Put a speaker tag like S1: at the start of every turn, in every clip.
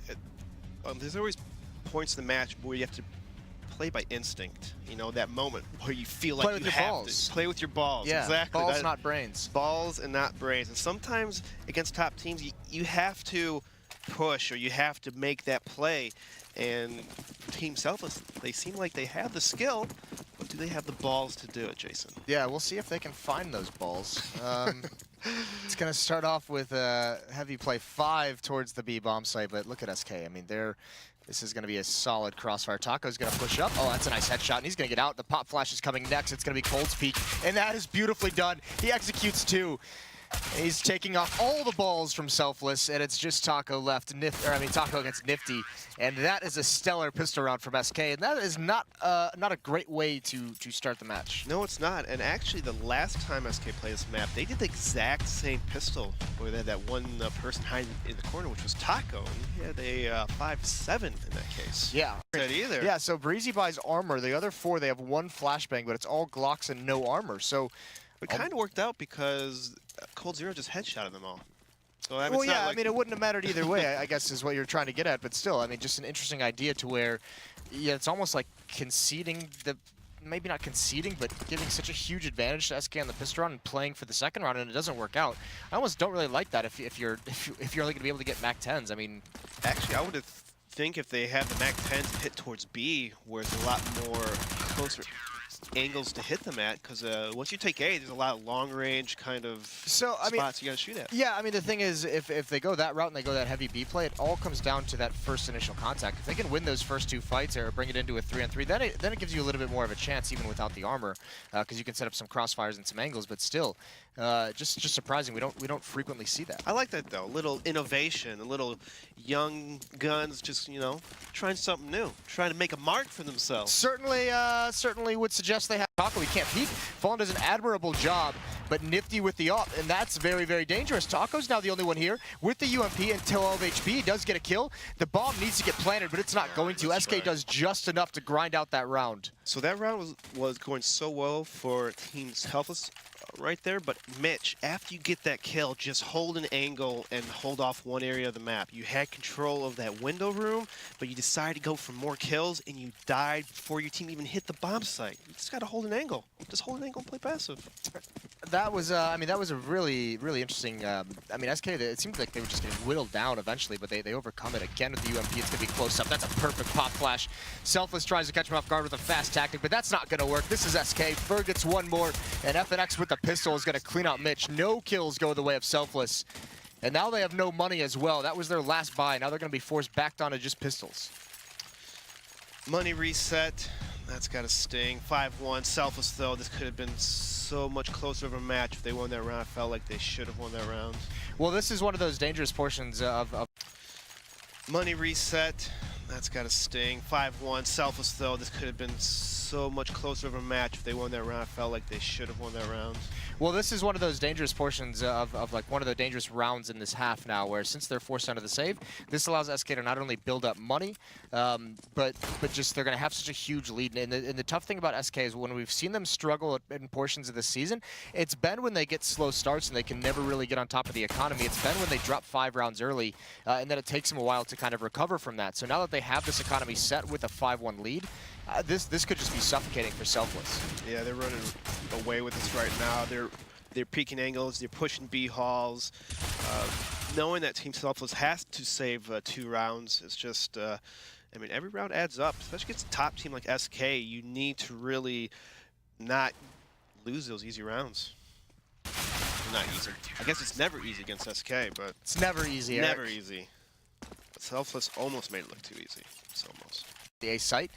S1: it, there's always points in the match where you have to play by instinct. You know, that moment where you feel like you have to play with your balls.
S2: Yeah,
S1: exactly.
S2: balls, not brains.
S1: Balls and not brains. And sometimes against top teams, you have to push or you have to make that play. And Team Selfless, they seem like they have the skill, but do they have the balls to do it, Jason?
S2: Yeah, we'll see if they can find those balls. It's going to start off with a heavy play 5 towards the B bomb site, but look at SK. I mean, this is going to be a solid crossfire. Taco's going to push up. Oh, that's a nice headshot, and he's going to get out. The pop flash is coming next. It's going to be Cold's peak, and that is beautifully done. He executes 2. He's taking off all the balls from Selfless, and it's just Taco left. Taco against Nifty, and that is a stellar pistol round from SK, and that is not a great way to start the match.
S1: No, it's not. And actually, the last time SK played this map, they did the exact same pistol, where they had that one person hiding in the corner, which was Taco, and he had a 5-7 in that case.
S2: Yeah.
S1: That either.
S2: Yeah. So Breezy buys armor. The other 4, they have 1 flashbang, but it's all Glocks and no armor. So
S1: it kind of worked out because Cold Zero just headshotted them all. So, I mean,
S2: well, yeah, I mean, it wouldn't have mattered either way, I guess is what you're trying to get at. But still, I mean, just an interesting idea to where, yeah, it's almost like conceding maybe not conceding, but giving such a huge advantage to SK on the pistol round and playing for the second round, and it doesn't work out. I almost don't really like that if you're only going to be able to get Mac 10s. I mean,
S1: actually, I would think if they had the Mac 10s hit towards B, where it's a lot more closer angles to hit them at, because once you take A, there's a lot of long-range kind of spots you got to shoot at.
S2: Yeah, I mean, the thing is, if they go that route and they go that heavy B play, it all comes down to that first initial contact. If they can win those first 2 fights or bring it into a 3-on-3, then it gives you a little bit more of a chance, even without the armor, because you can set up some crossfires and some angles. But still, just surprising. We don't frequently see that.
S1: I like that though. A little innovation, a little young guns, just trying something new, trying to make a mark for themselves.
S2: Certainly would suggest they have Taco. He can't peek. Fallen does an admirable job, but Nifty with the AWP, and that's very, very dangerous. Taco's now the only one here with the UMP until 12 HP. He does get a kill. The bomb needs to get planted, but it's not going to. SK does just enough to grind out that round.
S1: So that round was going so well for Team Selfless right there, but Mitch, after you get that kill, just hold an angle and hold off one area of the map. You had control of that window room, but you decided to go for more kills, and you died before your team even hit the bomb site. You just got to hold an angle. Just hold an angle and play passive.
S2: That was, that was a really, really interesting. SK, it seemed like they were just getting whittled down eventually, but they overcome it again with the UMP. It's going to be close up. That's a perfect pop flash. Selfless tries to catch him off guard with a fast tactic, but that's not going to work. This is SK. Ferg gets one more, and FNX with the pistol is going to clean out Mitch. No kills go the way of Selfless. And now they have no money as well. That was their last buy. Now they're going to be forced back down to just pistols.
S1: Money reset. That's got to sting. 5-1. Selfless, though. This could have been so much closer of a match if they won that round. I felt like they should have won that round.
S2: Well, this is one of those dangerous portions of
S1: Money reset. That's got to sting. 5-1. Selfless, though. This could have been so much closer of a match if they won that round. I felt like they should have won that round.
S2: Well, this is one of those dangerous portions of like one of the dangerous rounds in this half now, where since they're forced out of the save, this allows SK to not only build up money, but just they're going to have such a huge lead. And the tough thing about SK is when we've seen them struggle in portions of the season, it's been when they get slow starts and they can never really get on top of the economy. It's been when they drop 5 rounds early, and then it takes them a while to kind of recover from that. So now that they have this economy set with a 5-1 lead, this could just be suffocating for Selfless.
S1: Yeah, they're running away with this right now. They're peeking angles, they're pushing B halls. Knowing that Team Selfless has to save 2 rounds, it's just, every round adds up. Especially against a top team like SK, you need to really not lose those easy rounds. Not easy. I guess it's never easy against SK, but
S2: it's never easy.
S1: Never easy. But Selfless almost made it look too easy. It's almost.
S2: The A site,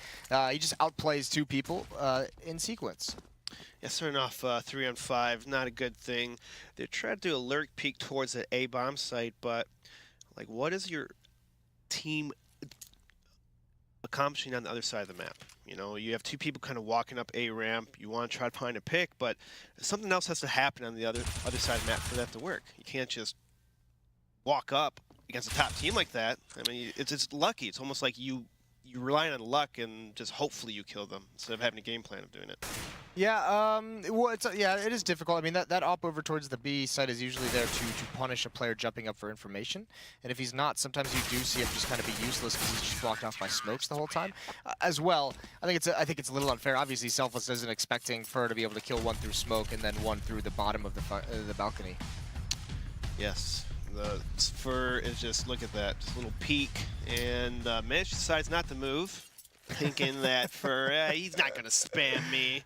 S2: he just outplays 2 people in sequence.
S1: Yeah, starting off 3-on-5, not a good thing. They're trying to do a lurk peek towards the A bomb site, but like, what is your team accomplishing on the other side of the map? You have 2 people kind of walking up A ramp. You want to try to find a pick, but something else has to happen on the other side of the map for that to work. You can't just walk up against a top team like that. It's lucky. It's almost like you you're relying on luck and just hopefully you kill them instead of having a game plan of doing it.
S2: Yeah, well, yeah, it is difficult. I mean, that op over towards the B site is usually there to punish a player jumping up for information. And if he's not, sometimes you do see him just kind of be useless because he's just blocked off by smokes the whole time. As well, I think it's a little unfair. Obviously, Selfless isn't expecting Fur to be able to kill one through smoke and then one through the bottom of the balcony.
S1: Yes, the Fur is just, look at that, just a little peek, and Mitch decides not to move, thinking that Fur, he's not going to spam me.